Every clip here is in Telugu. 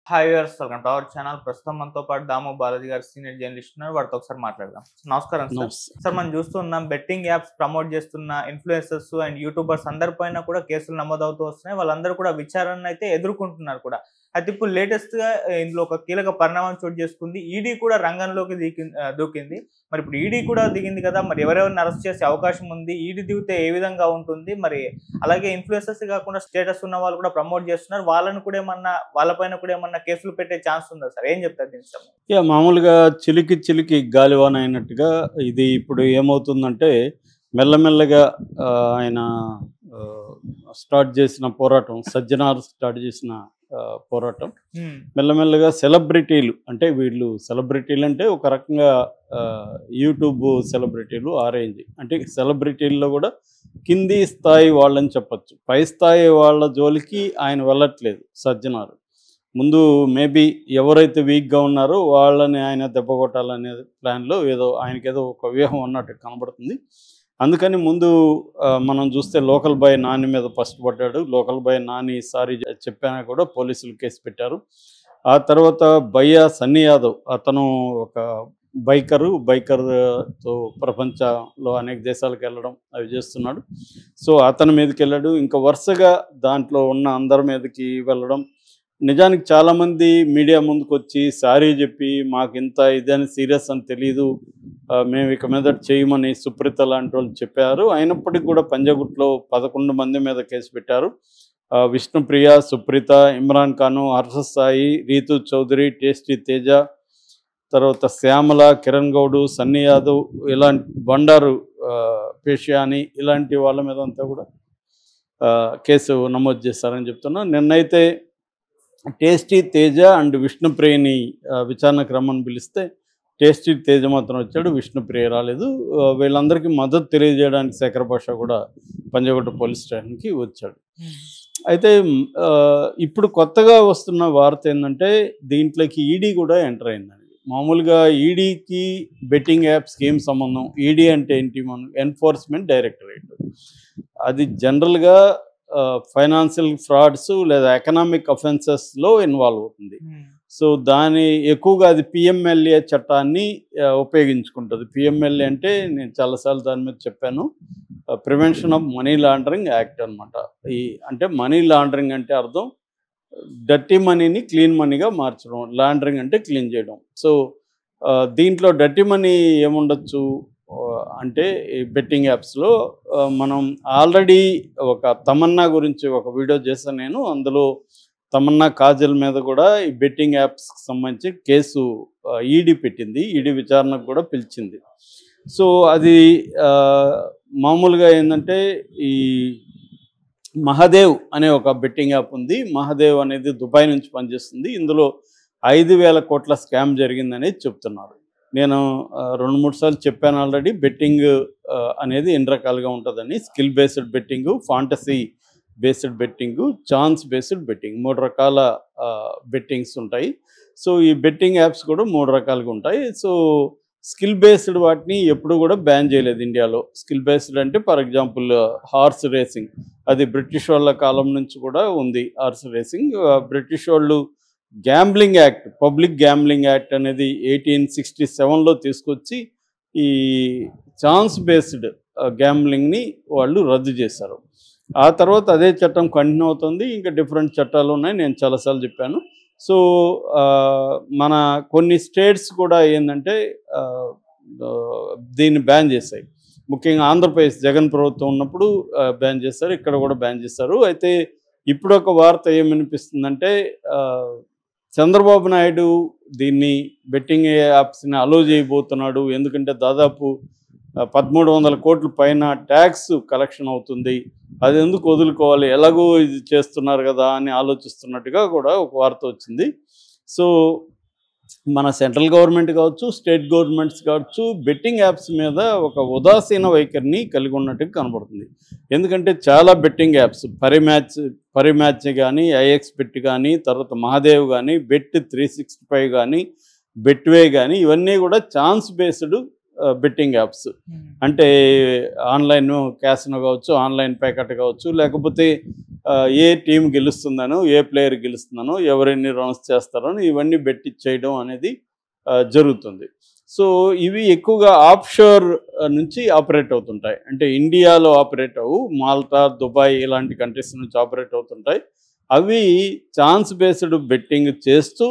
Hi viewers, welcome to our channel. ప్రస్తుతం మనతో పాటు దాము బాలాజీ గారు సీనియర్ జర్నలిస్ట్ ఉన్నారు. వారితో ఒకసారి మాట్లాడదాం. నమస్కారం సార్. సార్, మనం చూస్తున్నాం బెట్టింగ్ యాప్స్ ప్రమోట్ చేస్తున్న ఇన్ఫ్లుయెన్సర్స్ అండ్ యూట్యూబర్స్ అందరిపైన కూడా కేసులు నమోదవుతూ వస్తున్నాయి. వాళ్ళందరూ కూడా విచారణ అయితే ఎదుర్కొంటున్నారు కూడా. అయితే ఇప్పుడు లేటెస్ట్ గా ఇందులో ఒక కీలక పరిణామం చోటు చేసుకుంది. ఈడీ కూడా రంగంలోకి దూకింది. మరి ఇప్పుడు ఈడీ కూడా దిగింది కదా, మరి ఎవరెవరిని అరెస్ట్ చేసే అవకాశం ఉంది? ఈడీ దిగితే ఏ విధంగా ఉంటుంది? మరి అలాగే ఇన్ఫ్లుయెన్సర్స్ కాకుండా స్టేటస్ ఉన్న వాళ్ళు కూడా ప్రమోట్ చేస్తున్నారు. వాళ్ళపైన కూడా ఏమన్నా కేసులు పెట్టే ఛాన్స్ ఉందా సార్? ఏం చెప్తారు దీనికి? మామూలుగా చిలికి చిలికి గాలివాన అయినట్టుగా ఇది ఇప్పుడు ఏమవుతుందంటే మెల్లమెల్లగా ఆయన స్టార్ట్ చేసిన పోరాటం, సజ్జనార్ స్టార్ట్ చేసిన పోరాటం మెల్లమెల్లగా సెలబ్రిటీలు, అంటే వీళ్ళు సెలబ్రిటీలు అంటే ఒక రకంగా యూట్యూబ్ సెలబ్రిటీలు ఆరేంజ్, అంటే సెలబ్రిటీల్లో కూడా కింది స్థాయి వాళ్ళని చెప్పచ్చు. పై స్థాయి వాళ్ళ జోలికి ఆయన వెళ్ళట్లేదు సజ్జనార్. ముందు మేబీ ఎవరైతే వీక్గా ఉన్నారో వాళ్ళని ఆయన దెబ్బ కొట్టాలనే ప్లాన్లో ఆయనకేదో ఒక వ్యూహం ఉన్నట్టు కనబడుతుంది. అందుకని ముందు మనం చూస్తే లోకల్ బాయ్ నాని మీద ఫస్ట్ పడ్డాడు. లోకల్ బాయ్ నాని సారీ చెప్పానా కూడా పోలీసులు కేసు పెట్టారు. ఆ తర్వాత భయ్యా సన్నీ యాదవ్, అతను ఒక బైకర్తో ప్రపంచంలో అనేక దేశాలకు వెళ్ళడం అవి చేస్తున్నాడు. సో అతని మీదకి వెళ్ళాడు. ఇంకా వరుసగా దాంట్లో ఉన్న అందరి మీదకి వెళ్ళడం. నిజానికి చాలామంది మీడియా ముందుకు వచ్చి సారీ చెప్పి మాకు ఇంత ఇదని సీరియస్ అని తెలీదు, మేము ఇక మీద చేయమని సుప్రీత లాంటి వాళ్ళు చెప్పారు. అయినప్పటికీ కూడా పంజాగుట్లో 11 మంది మీద కేసు పెట్టారు. విష్ణుప్రియ, సుప్రీత, ఇమ్రాన్ ఖాను, హర్షద్ సాయి, రీతు చౌదరి, టేస్టీ తేజ, తర్వాత శ్యామల, కిరణ్ గౌడు, సన్నీ యాదవ్, ఇలాంటి బండారు పేషియాని, ఇలాంటి వాళ్ళ మీద అంతా కూడా కేసు నమోదు చేస్తారని చెప్తున్నా. నిన్నైతే టేస్టీ తేజ అండ్ విష్ణుప్రియని విచారణకు రమ్మని పిలిస్తే టేస్టీ తేజ మాత్రం వచ్చాడు, విష్ణుప్రియ రాలేదు. వీళ్ళందరికీ మద్దతు తెలియజేయడానికి శేఖర్ భాష కూడా పంజాగుట్ట పోలీస్ స్టేషన్కి వచ్చాడు. అయితే ఇప్పుడు కొత్తగా వస్తున్న వార్త ఏంటంటే దీంట్లోకి ఈడీ కూడా ఎంటర్ అయిందండి. మామూలుగా ఈడీకి బెట్టింగ్ యాప్స్కి ఏం సంబంధం? ఈడీ అంటే ఏంటి? మనం ఎన్ఫోర్స్మెంట్ డైరెక్టరేట్. అది జనరల్గా ఫైనాన్షియల్ ఫ్రాడ్స్ లేదా ఎకనామిక్ అఫెన్సెస్లో ఇన్వాల్వ్ అవుతుంది. సో దాని ఎక్కువగా అది పిఎంఎల్ఏ చట్టాన్ని ఉపయోగించుకుంటుంది. పిఎంఎల్ఏ అంటే నేను చాలాసార్లు దాని మీద చెప్పాను, prevention of money laundering act అనమాట. అంటే మనీ లాండరింగ్ అంటే అర్థం డర్టీ మనీని క్లీన్ మనీగా మార్చడం, లాండరింగ్ అంటే క్లీన్ చేయడం. సో దీంట్లో డర్టీ మనీ ఏముండొచ్చు అంటే ఈ బెట్టింగ్ యాప్స్లో మనం ఆల్రెడీ ఒక తమన్నా గురించి ఒక వీడియో చేశాను నేను. అందులో తమన్నా కాజల్ మీద కూడా ఈ బెట్టింగ్ యాప్స్కి సంబంధించి కేసు ఈడీ పెట్టింది. ఈడీ విచారణకు కూడా పిలిచింది. సో అది మామూలుగా ఏంటంటే ఈ మహాదేవ్ అనే ఒక బెట్టింగ్ యాప్ ఉంది. మహాదేవ్ అనేది దుబాయ్ నుంచి పనిచేస్తుంది. ఇందులో 5,000 కోట్ల స్కామ్ జరిగిందనేది చెప్తున్నారు. నేను 2-3 సార్లు చెప్పాను ఆల్రెడీ. బెట్టింగ్ అనేది 2 రకాలుగా ఉంటుందని: skill based betting, fantasy based betting, chance based betting. 3 రకాల బెట్టింగ్స్ ఉంటాయి. సో ఈ బెట్టింగ్ యాప్స్ కూడా 3 రకాలుగా ఉంటాయి. సో స్కిల్ బేస్డ్ వాటిని ఎప్పుడు కూడా బ్యాన్ చేయలేదు ఇండియాలో. స్కిల్ బేస్డ్ అంటే ఫర్ ఎగ్జాంపుల్ హార్స్ రేసింగ్, అది బ్రిటిష్ వాళ్ళ కాలం నుంచి కూడా ఉంది హార్స్ రేసింగ్. బ్రిటిష్ వాళ్ళు gambling act, public gambling act అనేది 1867లో తీసుకొచ్చి ఈ ఛాన్స్ బేస్డ్ గ్యాంబ్లింగ్ని వాళ్ళు రద్దు చేశారు. ఆ తర్వాత అదే చట్టం కంటిన్యూ అవుతుంది. ఇంకా డిఫరెంట్ చట్టాలు ఉన్నాయి, నేను చాలాసార్లు చెప్పాను. సో మన కొన్ని స్టేట్స్ కూడా ఏంటంటే దీన్ని బ్యాన్ చేశాయి. ముఖ్యంగా ఆంధ్రప్రదేశ్ జగన్ ప్రభుత్వం ఉన్నప్పుడు బ్యాన్ చేశారు, ఇక్కడ కూడా బ్యాన్ చేశారు. అయితే ఇప్పుడు ఒక వార్త ఏమనిపిస్తుందంటే చంద్రబాబు నాయుడు దీన్ని బెట్టింగ్ యాప్స్ని అలో చేయబోతున్నాడు. ఎందుకంటే దాదాపు 1,300 కోట్ల పైన ట్యాక్స్ కలెక్షన్ అవుతుంది, అది ఎందుకు వదులుకోవాలి, ఎలాగో ఇది చేస్తున్నారు కదా అని ఆలోచిస్తున్నట్టుగా కూడా ఒక వార్త వచ్చింది. సో మన సెంట్రల్ గవర్నమెంట్ కావచ్చు, స్టేట్ గవర్నమెంట్స్ కావచ్చు, బెట్టింగ్ యాప్స్ మీద ఒక ఉదాసీన వైఖరిని కలిగి ఉన్నట్టుగా కనబడుతుంది. ఎందుకంటే చాలా బెట్టింగ్ యాప్స్, పరిమ్యాచ్ కానీ, ఐఎక్స్ బెట్ కానీ, తర్వాత మహాదేవ్ కానీ, బెట్ 365 కానీ, బెట్వే కానీ, ఇవన్నీ కూడా ఛాన్స్ బేస్డ్ బెట్టింగ్ యాప్స్. అంటే ఆన్లైన్ క్యాసినో కావచ్చు, ఆన్లైన్ ప్యాకెట్ కావచ్చు, లేకపోతే ఏ టీం గెలుస్తుందనో, ఏ ప్లేయర్ గెలుస్తుందనో, ఎవరెన్ని రన్స్ చేస్తారో ఇవన్నీ బెట్టి చేయడం అనేది జరుగుతుంది. సో ఇవి ఎక్కువగా ఆఫ్షోర్ నుంచి ఆపరేట్ అవుతుంటాయి. అంటే ఇండియాలో ఆపరేట్ అవ్వు, మాల్టా, దుబాయ్ ఇలాంటి కంట్రీస్ నుంచి ఆపరేట్ అవుతుంటాయి. అవి ఛాన్స్ బేస్డ్ బెట్టింగ్ చేస్తూ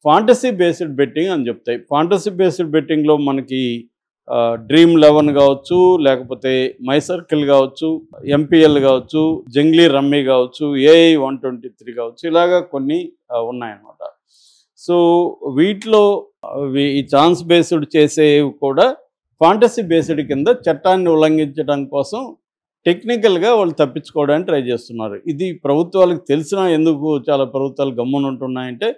ఫాంటసీ బేస్డ్ బెట్టింగ్ అని చెప్తాయి. ఫాంటసీ బేస్డ్ బెట్టింగ్లో మనకి Dream11 కావచ్చు, లేకపోతే మై సర్కిల్ కావచ్చు, ఎంపీఎల్ కావచ్చు, జంగ్లీ రమ్మీ కావచ్చు, AI 123 కావచ్చు, ఇలాగా కొన్ని ఉన్నాయన్నమాట. సో వీటిలో ఈ ఛాన్స్ బేస్డ్ చేసేవి కూడా ఫాంటసీ బేస్డ్ కింద చట్టాన్ని ఉల్లంఘించడం కోసం టెక్నికల్గా వాళ్ళు తప్పించుకోవడానికి ట్రై చేస్తున్నారు. ఇది ప్రభుత్వాలకు తెలిసినా ఎందుకు చాలా ప్రభుత్వాలు గమ్మునుంటున్నాయంటే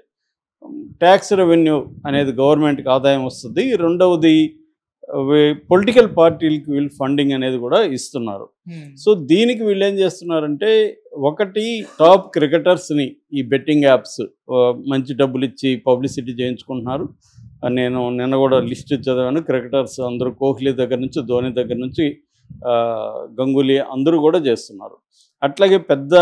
ట్యాక్స్ రెవెన్యూ అనేది గవర్నమెంట్కి ఆదాయం వస్తుంది. రెండవది పొలిటికల్ పార్టీలకి వీళ్ళు ఫండింగ్ అనేది కూడా ఇస్తున్నారు. సో దీనికి వీళ్ళు ఏం చేస్తున్నారంటే, ఒకటి టాప్ క్రికెటర్స్ని ఈ బెట్టింగ్ యాప్స్ మంచి డబ్బులు ఇచ్చి పబ్లిసిటీ చేయించుకుంటున్నారు. నేను నిన్న కూడా లిస్ట్ చదివాను. క్రికెటర్స్ అందరూ కోహ్లీ దగ్గర నుంచి, ధోని దగ్గర నుంచి, గంగూలీ అందరూ కూడా చేస్తున్నారు. అట్లాగే పెద్ద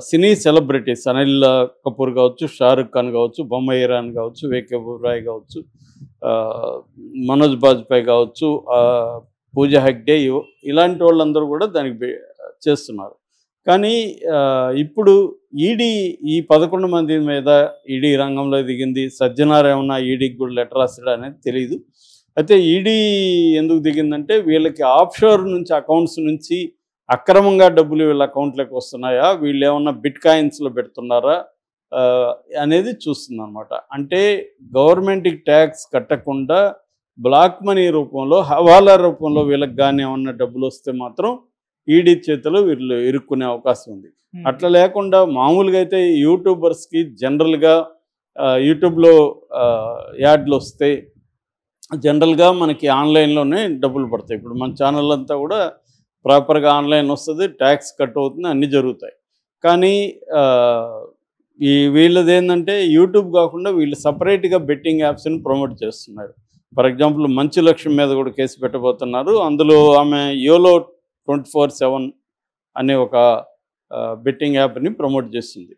సినీ సెలబ్రిటీస్ అనిల్ కపూర్ కావచ్చు, షారుఖ్ ఖాన్ కావచ్చు, బొమ్మాయి ఇరాన్ కావచ్చు, వివేక్ ఒబెరాయ్ కావచ్చు, మనోజ్ బాజ్పేయి కావచ్చు, పూజా హెగ్డే, ఇలాంటి వాళ్ళందరూ కూడా దానికి చేస్తున్నారు. కానీ ఇప్పుడు ఈడీ ఈ 11 మంది మీద ఈడీ రంగంలో దిగింది. సజ్జనార్ ఏమన్నా ఈడీకి కూడా లెటర్ రాసాడా అనేది తెలియదు. అయితే ఈడీ ఎందుకు దిగిందంటే, వీళ్ళకి ఆఫ్షోర్ నుంచి అకౌంట్స్ నుంచి అక్రమంగా డబ్బులు వీళ్ళ అకౌంట్లోకి వస్తున్నాయా, వీళ్ళు ఏమన్నా బిట్ కాయిన్స్లో పెడుతున్నారా అనేది చూస్తుంది అనమాట. అంటే గవర్నమెంట్కి ట్యాక్స్ కట్టకుండా బ్లాక్ మనీ రూపంలో, హవాలా రూపంలో వీళ్ళకి కానీ ఏమన్నా డబ్బులు వస్తే మాత్రం ఈడీ చేతిలో వీళ్ళు ఇరుక్కునే అవకాశం ఉంది. అట్లా లేకుండా మామూలుగా అయితే యూట్యూబర్స్కి జనరల్గా యూట్యూబ్లో యాడ్లు వస్తే జనరల్గా మనకి ఆన్లైన్లోనే డబ్బులు పడతాయి. ఇప్పుడు మన ఛానల్ అంతా కూడా ప్రాపర్గా ఆన్లైన్ వస్తుంది, ట్యాక్స్ కట్ అవుతుంది, అన్నీ జరుగుతాయి. కానీ ఈ వీళ్ళది ఏంటంటే యూట్యూబ్ కాకుండా వీళ్ళు సపరేట్గా బెట్టింగ్ యాప్స్ని ప్రమోట్ చేస్తున్నారు. ఫర్ ఎగ్జాంపుల్ మంచు లక్ష్మి మీద కూడా కేసు పెట్టబోతున్నారు. అందులో ఆమె యోలో 24/7 అనే ఒక బెట్టింగ్ యాప్ని ప్రమోట్ చేస్తుంది.